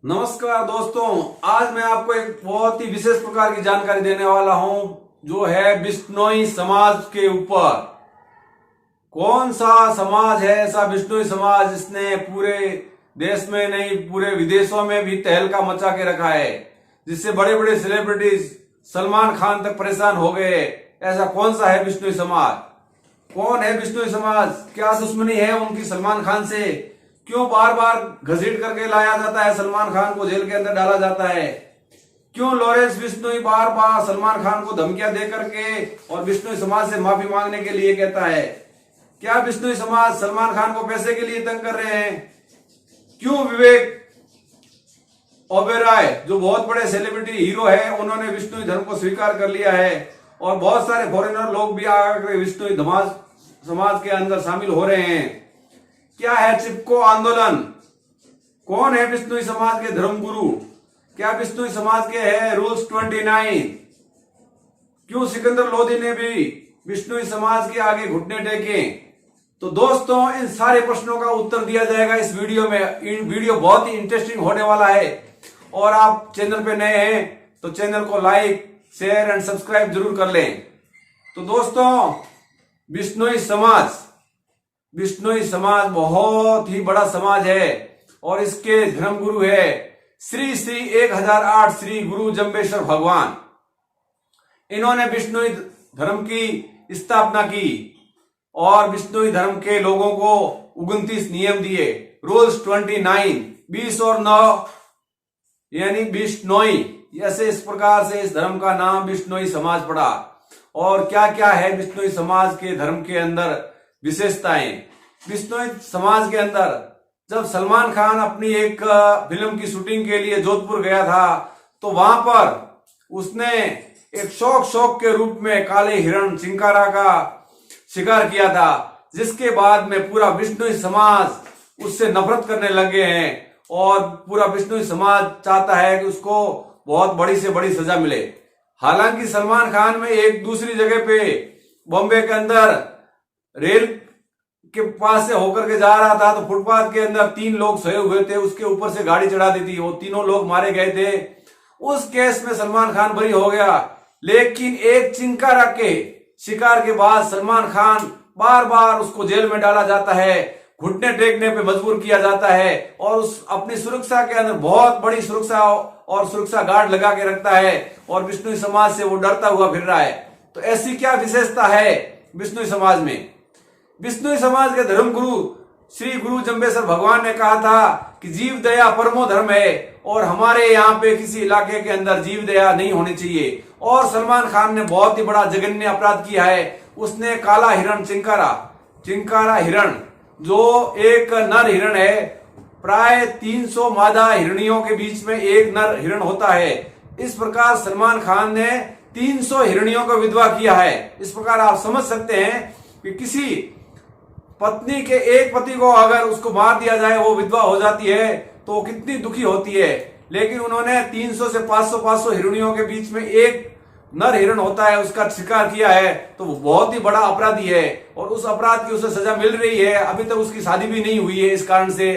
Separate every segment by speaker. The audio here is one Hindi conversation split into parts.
Speaker 1: नमस्कार दोस्तों, आज मैं आपको एक बहुत ही विशेष प्रकार की जानकारी देने वाला हूं जो है बिश्नोई समाज के ऊपर। कौन सा समाज है ऐसा बिश्नोई समाज जिसने पूरे देश में नहीं पूरे विदेशों में भी तहलका मचा के रखा है, जिससे बड़े बड़े सेलिब्रिटीज सलमान खान तक परेशान हो गए। ऐसा कौन सा है बिश्नोई समाज? कौन है बिश्नोई समाज? क्या दुश्मनी है उनकी सलमान खान से? क्यों बार बार घसीट करके लाया जाता है, सलमान खान को जेल के अंदर डाला जाता है? क्यों लॉरेंस बिश्नोई बार बार सलमान खान को धमकियां दे करके और बिश्नोई समाज से माफी मांगने के लिए कहता है? क्या बिश्नोई समाज सलमान खान को पैसे के लिए तंग कर रहे हैं? क्यों विवेक ओबेरॉय जो बहुत बड़े सेलिब्रिटी हीरो है, उन्होंने बिश्नोई धर्म को स्वीकार कर लिया है और बहुत सारे फॉरेनर लोग भी आकर बिश्नोई समाज के अंदर शामिल हो रहे हैं? क्या है चिपको आंदोलन? कौन है बिश्नोई समाज के धर्मगुरु? क्या बिश्नोई समाज के है रूल्स 29? क्यों सिकंदर लोधी ने भी बिश्नोई समाज के आगे घुटने टेके? तो दोस्तों, इन सारे प्रश्नों का उत्तर दिया जाएगा इस वीडियो में। वीडियो बहुत ही इंटरेस्टिंग होने वाला है और आप चैनल पे नए हैं तो चैनल को लाइक, शेयर एंड सब्सक्राइब जरूर कर लें। तो दोस्तों, बिश्नोई समाज बहुत ही बड़ा समाज है और इसके धर्मगुरु है श्री श्री 1008 श्री गुरु जंबेश्वर भगवान। इन्होंने बिश्नोई धर्म की स्थापना की और बिश्नोई धर्म के लोगों को 29 नियम दिए, रूल्स 29, 20 और 9 यानी बिश्नोई। ऐसे इस प्रकार से इस धर्म का नाम बिश्नोई समाज पड़ा। और क्या क्या है बिश्नोई समाज के धर्म के अंदर विशेषताएं? बिश्नोई समाज के अंदर जब सलमान खान अपनी एक फिल्म की शूटिंग के लिए जोधपुर गया था तो वहां पर उसने एक शौक के रूप में काले हिरण चिंकारा का शिकार किया था, जिसके बाद में पूरा बिश्नोई समाज उससे नफरत करने लगे हैं और पूरा बिश्नोई समाज चाहता है कि उसको बहुत बड़ी से बड़ी सजा मिले। हालांकि सलमान खान में एक दूसरी जगह पे बॉम्बे के अंदर रेल के पास से होकर के जा रहा था तो फुटपाथ के अंदर 3 लोग सोए हुए थे, उसके ऊपर से गाड़ी चढ़ा दी थी, वो तीनों लोग मारे गए थे। उस केस में सलमान खान बरी हो गया, लेकिन एक चिंकारा के शिकार के बाद सलमान खान बार बार उसको जेल में डाला जाता है, घुटने टेकने पे मजबूर किया जाता है और उस अपनी सुरक्षा के अंदर बहुत बड़ी सुरक्षा गार्ड लगा के रखता है और बिश्नोई समाज से वो डरता हुआ फिर रहा है। तो ऐसी क्या विशेषता है बिश्नोई समाज में? बिश्नोई समाज के धर्मगुरु श्री गुरु जंबेश्वर भगवान ने कहा था कि जीव दया परमो धर्म है और हमारे यहाँ पे किसी इलाके के अंदर जीव दया नहीं होनी चाहिए। और सलमान खान ने बहुत ही बड़ा जघन्य अपराध किया है। उसने काला हिरण चिंकारा हिरण जो एक नर हिरण है, प्राय 300 मादा हिरणियों के बीच में एक नर हिरण होता है। इस प्रकार सलमान खान ने 300 हिरणियों को विधवा किया है। इस प्रकार आप समझ सकते हैं कि किसी पत्नी के एक पति को अगर उसको मार दिया जाए, वो विधवा हो जाती है तो कितनी दुखी होती है। लेकिन उन्होंने 300 से 500 हिरणियों के बीच में एक नर हिरण होता है उसका शिकार किया है, तो वो बहुत ही बड़ा अपराधी है और उस अपराध की उसे सजा मिल रही है। अभी तक उसकी शादी भी नहीं हुई है इस कारण से।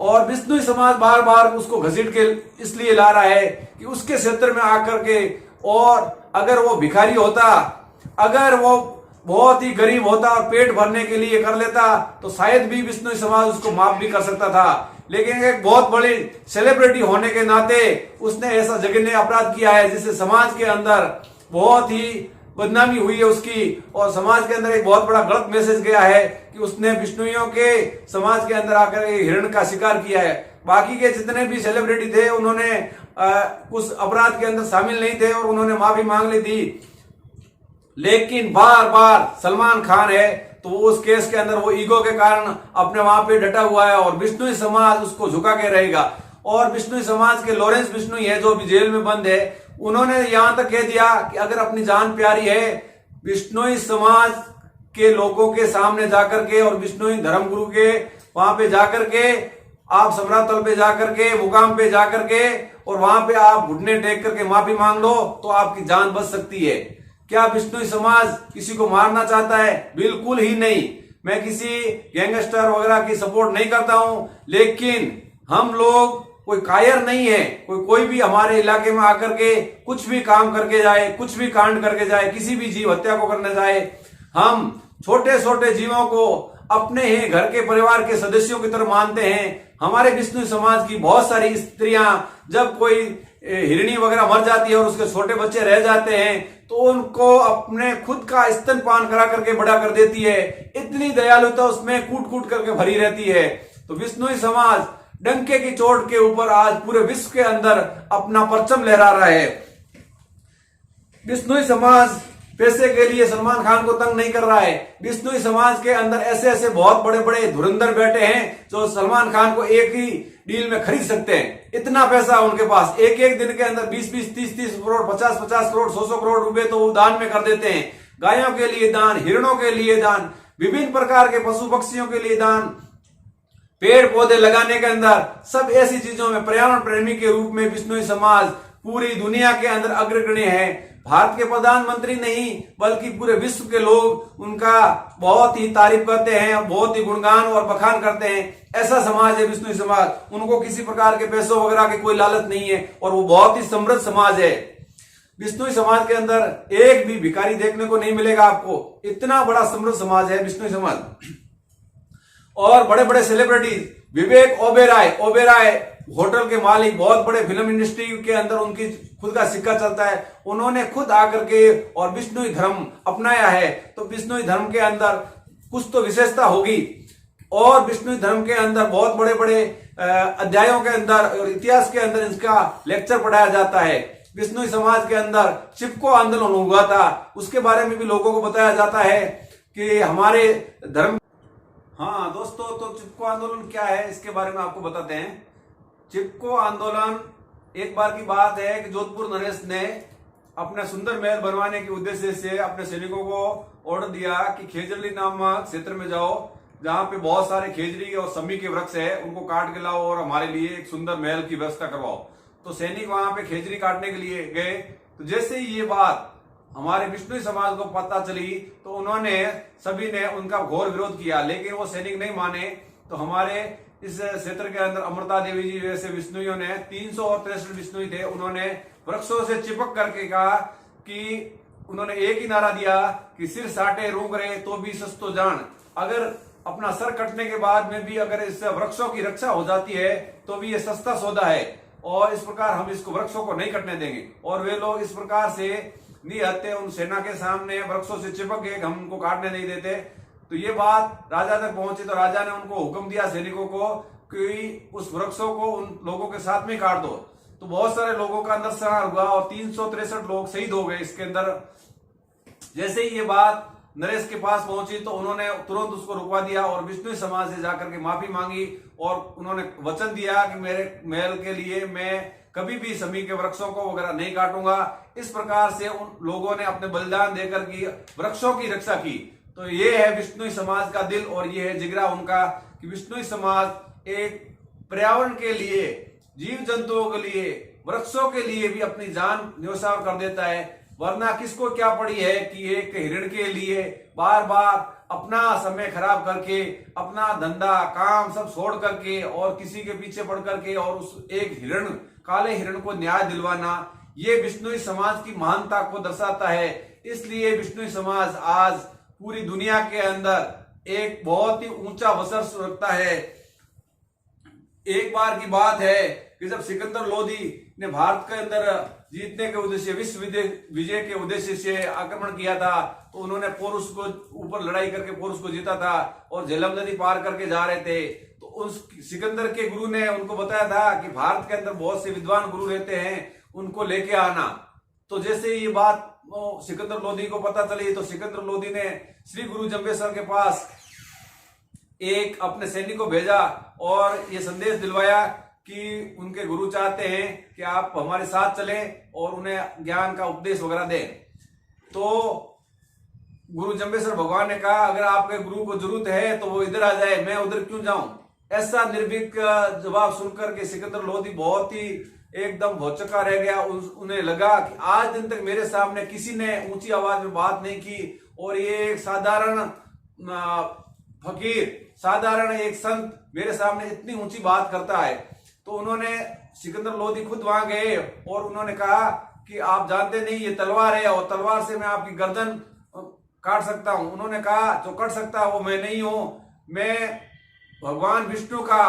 Speaker 1: और बिश्नोई समाज बार बार उसको घसीट के इसलिए ला रहा है कि उसके क्षेत्र में आकर के, और अगर वो भिखारी होता, अगर वो बहुत ही गरीब होता और पेट भरने के लिए कर लेता तो शायद भी बिश्नोई समाज उसको माफ भी कर सकता था। लेकिन एक बहुत बड़ी सेलिब्रिटी होने के नाते उसने ऐसा जघन्य अपराध किया है जिससे समाज के अंदर बहुत ही बदनामी हुई है उसकी और समाज के अंदर एक बहुत बड़ा गलत मैसेज गया है कि उसने बिश्नोइयों के समाज के अंदर आकर हिरण का शिकार किया है। बाकी के जितने भी सेलिब्रिटी थे उन्होंने उस अपराध के अंदर शामिल नहीं थे और उन्होंने माफी मांग ली थी। लेकिन बार बार सलमान खान है तो उस केस के अंदर वो ईगो के कारण अपने वहां पे डटा हुआ है और बिश्नोई समाज उसको झुका के रहेगा। और बिश्नोई समाज के लॉरेंस बिश्नोई है जो अभी जेल में बंद है, उन्होंने यहां तक कह दिया कि अगर अपनी जान प्यारी है बिश्नोई समाज के लोगों के सामने जाकर के और बिश्नोई धर्मगुरु के वहां पे जाकर के, आप सम्राट तल पे जाकर के, मुकाम पे जाकर के और वहां पे आप घुटने टेक करके माफी मांग लो तो आपकी जान बच सकती है। क्या बिश्नोई समाज किसी को मारना चाहता है? बिल्कुल ही नहीं। मैं किसी गैंगस्टर वगैरह की सपोर्ट नहीं करता हूं, लेकिन हम लोग कोई कायर नहीं है। कोई भी हमारे इलाके में आकर के कुछ भी काम करके जाए, कुछ भी कांड करके जाए, किसी भी जीव हत्या को करने जाए, हम छोटे छोटे जीवों को अपने ही घर के परिवार के सदस्यों की तरह मानते हैं। हमारे विष्णु समाज की बहुत सारी स्त्रियां जब कोई हिरणी वगैरह मर जाती है और उसके छोटे बच्चे रह जाते हैं तो उनको अपने खुद का स्तनपान करा करके बड़ा कर देती है। इतनी दयालुता उसमें कूट कूट करके भरी रहती है। तो विष्णु समाज डंके की चोट के ऊपर आज पूरे विश्व के अंदर अपना परचम लहरा रहा है। विष्णु समाज पैसे के लिए सलमान खान को तंग नहीं कर रहा है। विष्णु समाज के अंदर ऐसे ऐसे बहुत बड़े बड़े धुरंधर बैठे हैं जो सलमान खान को एक ही डील में खरीद सकते हैं। इतना पैसा उनके पास, एक एक दिन के अंदर 20-20, 30-30 करोड़, 50-50 करोड़, 100-100 करोड़ रुपए तो वो दान में कर देते हैं। गायों के लिए दान, हिरणों के लिए दान, विभिन्न प्रकार के पशु पक्षियों के लिए दान, पेड़ पौधे लगाने के अंदर, सब ऐसी चीजों में पर्यावरण प्रेमी के रूप में विष्णु समाज पूरी दुनिया के अंदर अग्रगण्य है। भारत के प्रधानमंत्री नहीं बल्कि पूरे विश्व के लोग उनका बहुत ही तारीफ करते हैं, बहुत ही गुणगान और बखान करते हैं। ऐसा समाज है विष्णु समाज। उनको किसी प्रकार के पैसों वगैरह की कोई लालच नहीं है और वो बहुत ही समृद्ध समाज है। विष्णु समाज के अंदर एक भी भिखारी देखने को नहीं मिलेगा आपको। इतना बड़ा समृद्ध समाज है विष्णु समाज। और बड़े बड़े सेलिब्रिटीज, विवेक ओबेरॉय होटल के मालिक, बहुत बड़े फिल्म इंडस्ट्री के अंदर उनकी खुद का सिक्का चलता है। उन्होंने खुद आकर के और विष्णु धर्म अपनाया है। तो विष्णु धर्म के अंदर कुछ तो विशेषता होगी और विष्णु धर्म के अंदर बहुत बड़े बड़े अध्यायों के अंदर और इतिहास के अंदर इसका लेक्चर पढ़ाया जाता है। विष्णु समाज के अंदर चिपको आंदोलन हुआ था, उसके बारे में भी लोगों को बताया जाता है कि हमारे धर्म। हाँ दोस्तों, तो चिपको आंदोलन क्या है इसके बारे में आपको बताते हैं। चिपको आंदोलन एक बार की बात है कि जोधपुर नरेश ने अपना सुंदर महल बनवाने के उद्देश्य से अपने सैनिकों को ऑर्डर दिया कि खेजरली नामक क्षेत्र में जाओ जहां पे बहुत सारे खेजरी और समी के वृक्ष है, उनको काट के लाओ और हमारे लिए एक सुंदर महल की व्यवस्था करवाओ। तो सैनिक वहां पे खेजरी काटने के लिए गए। तो जैसे ही ये बात हमारे विष्णु समाज को पता चली तो उन्होंने सभी ने उनका घोर विरोध किया, लेकिन वो सैनिक नहीं माने। तो हमारे इस क्षेत्र के अंदर अमृता देवी जी जैसे विष्णुइयों ने 363 विष्णुई थे, उन्होंने वृक्षों से चिपक करके कहा कि उन्होंने एक ही नारा दिया कि सिर साटे रूंग रहे तो भी सस्तो जान। अगर अपना सर कटने के बाद में भी अगर इस वृक्षों की रक्षा हो जाती है तो भी ये सस्ता सौदा है और इस प्रकार हम इसको वृक्षों को नहीं कटने देंगे। और वे लोग इस प्रकार से निहत्थे उन सेना के सामने वृक्षों से चिपक गए, हम उनको काटने नहीं देते। तो ये बात राजा तक पहुंची तो राजा ने उनको हुक्म दिया सैनिकों को कि उस वृक्षों को उन लोगों के साथ में काट दो। तो बहुत सारे लोगों का नरसंहार हुआ और 363 लोग शहीद हो गए इसके अंदर। जैसे ही ये बात नरेश के पास पहुंची तो उन्होंने तुरंत उसको रुकवा दिया और विष्णु समाज से जाकर के माफी मांगी और उन्होंने वचन दिया कि मेरे महल के लिए मैं कभी भी समी के वृक्षों को वगैरह नहीं काटूंगा। इस प्रकार से उन लोगों ने अपने बलिदान देकर की वृक्षों की रक्षा की। तो ये है विष्णु समाज का दिल और ये है जिगरा उनका कि विष्णु समाज एक पर्यावरण के लिए, जीव जंतुओं के लिए, वृक्षों के लिए भी अपनी जान न्योछावर कर देता है। वरना किसको क्या पड़ी है कि एक हिरण के लिए बार बार अपना समय खराब करके, अपना धंधा काम सब छोड़ करके और किसी के पीछे पड़ करके और उस एक हिरण, काले हिरण को न्याय दिलवाना, ये विष्णु समाज की महानता को दर्शाता है। इसलिए विष्णु समाज आज पूरी दुनिया के अंदर एक बहुत ही ऊंचा वर्चस्व रखता है। एक बार की बात है कि जब सिकंदर लोदी ने भारत के अंदर जीतने के उद्देश्य, विश्व विजय के उद्देश्य से आक्रमण किया था तो उन्होंने पोरुष को ऊपर लड़ाई करके पोरुष को जीता था और झेलम नदी पार करके जा रहे थे। तो उस सिकंदर के गुरु ने उनको बताया था कि भारत के अंदर बहुत से विद्वान गुरु रहते हैं, उनको लेके आना। तो जैसे ये बात सिकंदर लोदी को पता चली तो सिकंदर लोदी ने श्री गुरु जम्बेश्वर के पास एक अपने सैनिक को भेजा और ये संदेश दिलवाया कि उनके गुरु चाहते हैं कि आप हमारे साथ चलें और उन्हें ज्ञान का उपदेश वगैरह दें। तो गुरु जम्बेश्वर भगवान ने कहा अगर आपके गुरु को जरूरत है तो वो इधर आ जाए, मैं उधर क्यों जाऊं। ऐसा निर्भीक जवाब सुनकर के सिकंदर लोदी बहुत ही एकदम भौचक्का रह गया। उन्हें लगा कि आज दिन तक मेरे सामने किसी ने ऊंची आवाज में बात नहीं की और ये एक साधारण फकीर, साधारण एक संत मेरे सामने इतनी ऊंची बात करता है। तो उन्होंने सिकंदर लोधी खुद वहां गए और उन्होंने कहा कि आप जानते नहीं ये तलवार है और तलवार से मैं आपकी गर्दन काट सकता हूं। उन्होंने कहा जो कट सकता है वो मैं नहीं हूं, मैं भगवान विष्णु का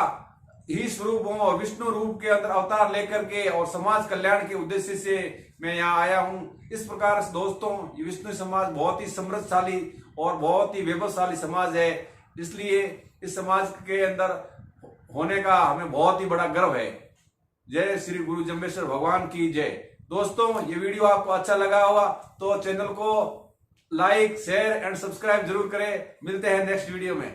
Speaker 1: ही स्वरूप हूं और विष्णु रूप के अंदर अवतार लेकर के और समाज कल्याण के उद्देश्य से मैं यहाँ आया हूं। इस प्रकार से दोस्तों ये विष्णु समाज बहुत ही समृद्धशाली और बहुत ही वैभवशाली समाज है, इसलिए इस समाज के अंदर होने का हमें बहुत ही बड़ा गर्व है। जय श्री गुरु जम्बेश्वर भगवान की जय। दोस्तों ये वीडियो आपको अच्छा लगा होगा तो चैनल को लाइक शेयर एंड सब्सक्राइब जरूर करें। मिलते हैं नेक्स्ट वीडियो में।